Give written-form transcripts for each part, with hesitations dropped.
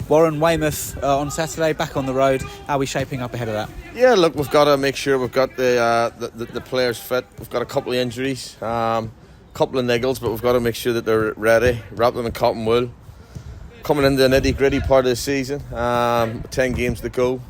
Warren, Weymouth on Saturday, back on the road. How are we shaping up ahead of that? Yeah, look, we've got to make sure we've got the players fit. We've got a couple of injuries, couple of niggles, but we've got to make sure that they're ready. Wrap them in cotton wool. Coming into the nitty-gritty part of the season, 10 games to go.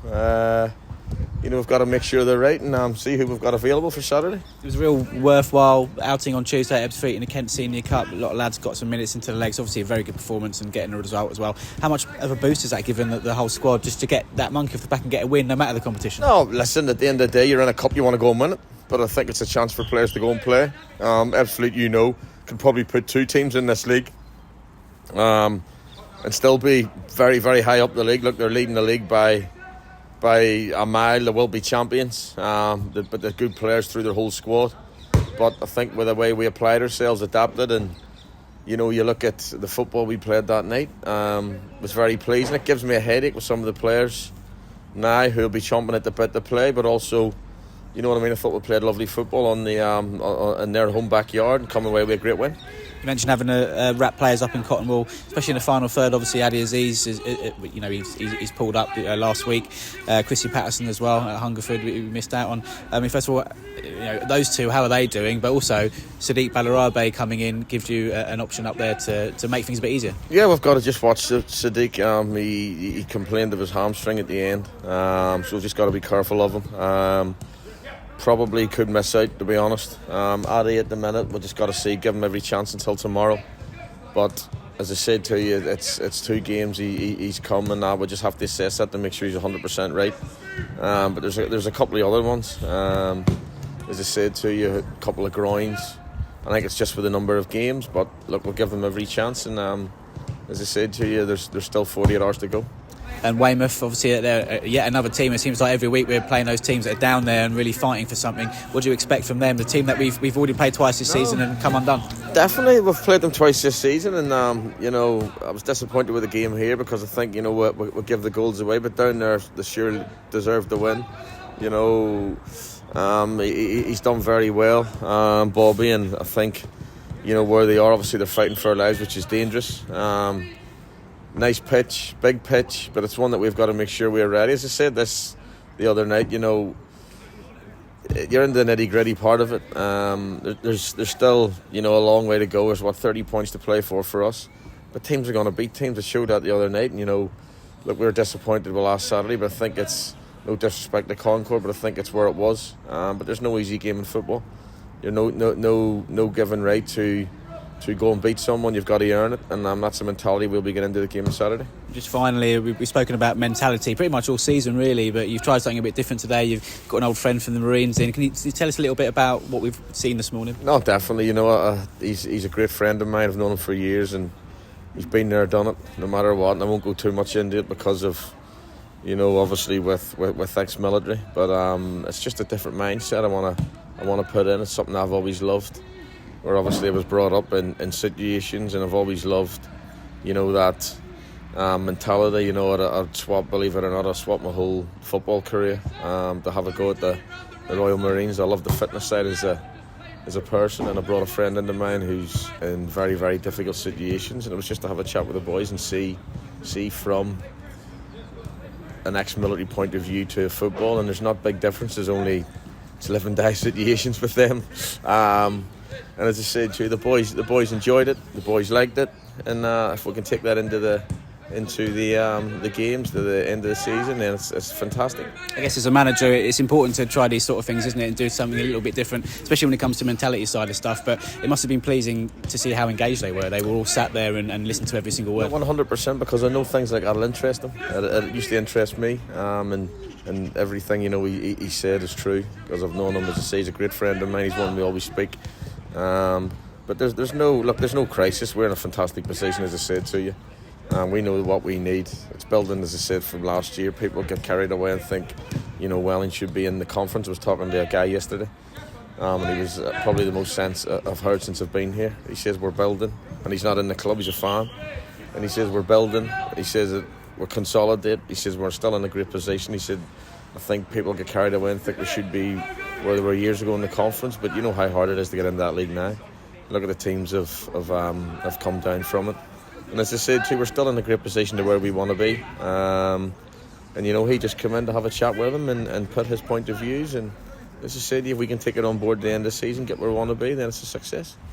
We've got to make sure they're right and see who we've got available for Saturday. It was a real worthwhile outing on Tuesday at Ebbsfleet in the Kent Senior Cup. A lot of lads got some minutes into the legs. Obviously a very good performance and getting a result as well. How much of a boost is that given the whole squad just to get that monkey off the back and get a win no matter the competition? No, listen, at the end of the day you're in a cup, you want to go and win it. But I think it's a chance for players to go and play. Ebbsfleet, can probably put 2 teams in this league. And still be very, very high up the league. Look, they're leading the league by a mile. They will be champions, but they're good players through their whole squad. But I think with the way we applied ourselves, adapted, and you look at the football we played that night, was very pleasing. It gives me a headache with some of the players now who'll be chomping at the bit to play, but also, you know what I mean, I thought we played lovely football on in their home backyard and coming away with a great win. You mentioned having a wrap players up in cotton wool, especially in the final third. Obviously, Adi Aziz he's pulled up last week. Chrissy Patterson as well at Hungerford, we missed out on. First of all, those two, how are they doing? But also, Sadiq Balarabe coming in gives you an option up there to make things a bit easier. Yeah, we've got to just watch Sadiq. He complained of his hamstring at the end, so we've just got to be careful of him. Probably could miss out, to be honest. Adi at the minute, we've just got to see, give him every chance until tomorrow. But as I said to you, it's 2 games he's come, and now we just have to assess that to make sure he's 100% right. But there's a couple of other ones. As I said to you, a couple of groins. I think it's just for the number of games, but look, we'll give them every chance. And as I said to you, there's still 48 hours to go. And Weymouth, obviously, they're yet another team. It seems like every week we're playing those teams that are down there and really fighting for something. What do you expect from them? The team that we've already played twice this season and come undone. Definitely, we've played them twice this season, and I was disappointed with the game here because I think we give the goals away, but down there they sure deserve the win. He's done very well, Bobby, and I think where they are. Obviously, they're fighting for their lives, which is dangerous. Nice pitch, big pitch, but it's one that we've got to make sure we're ready. As I said this the other night, you're in the nitty-gritty part of it. There's still, a long way to go. There's 30 points to play for us. But teams are going to beat teams. That showed that the other night. And, look, we were disappointed with last Saturday, but I think it's no disrespect to Concord, but I think it's where it was. But there's no easy game in football. You're no given right to go and beat someone. You've got to earn it, and that's the mentality we'll be getting into the game on Saturday. Just finally, we've spoken about mentality pretty much all season really, but you've tried something a bit different today. You've got an old friend from the Marines in. Can you tell us a little bit about what we've seen this morning? No, definitely. He's a great friend of mine. I've known him for years, and he's been there, done it, no matter what. And I won't go too much into it because of, obviously with ex-military, but it's just a different mindset I want to put in. It's something I've always loved. Where obviously I was brought up in situations, and I've always loved, that mentality. I'd swap, believe it or not, I'd swap my whole football career to have a go at the Royal Marines. I love the fitness side as a person, and I brought a friend into mine who's in very, very difficult situations, and it was just to have a chat with the boys and see from an ex-military point of view to football, and there's not big differences, only it's live and die situations with them. And as I said to you, the boys enjoyed it, the boys liked it, and if we can take that into the games, to the end of the season, then it's fantastic. I guess as a manager, it's important to try these sort of things, isn't it, and do something a little bit different, especially when it comes to mentality side of stuff. But it must have been pleasing to see how engaged they were. They were all sat there and listened to every single word. 100%, because I know things like that'll interest them. It used to interest me, and everything he said is true, because I've known him. As I say, he's a great friend of mine. He's one we always speak. But there's no crisis. We're in a fantastic position, as I said to you. We know what we need. It's building, as I said, from last year. People get carried away and think, Welling should be in the conference. I was talking to a guy yesterday, and he was probably the most sense I've heard since I've been here. He says we're building, and he's not in the club. He's a fan, and he says we're building. He says that we're consolidated. He says we're still in a great position. He said, I think people get carried away and think we should be where they were years ago in the conference, but you know how hard it is to get into that league now. Look at the teams have come down from it. And as I said too, we're still in a great position to where we want to be. And you know, he just come in to have a chat with him and put his point of views. And as I said, if we can take it on board at the end of the season, get where we want to be, then it's a success.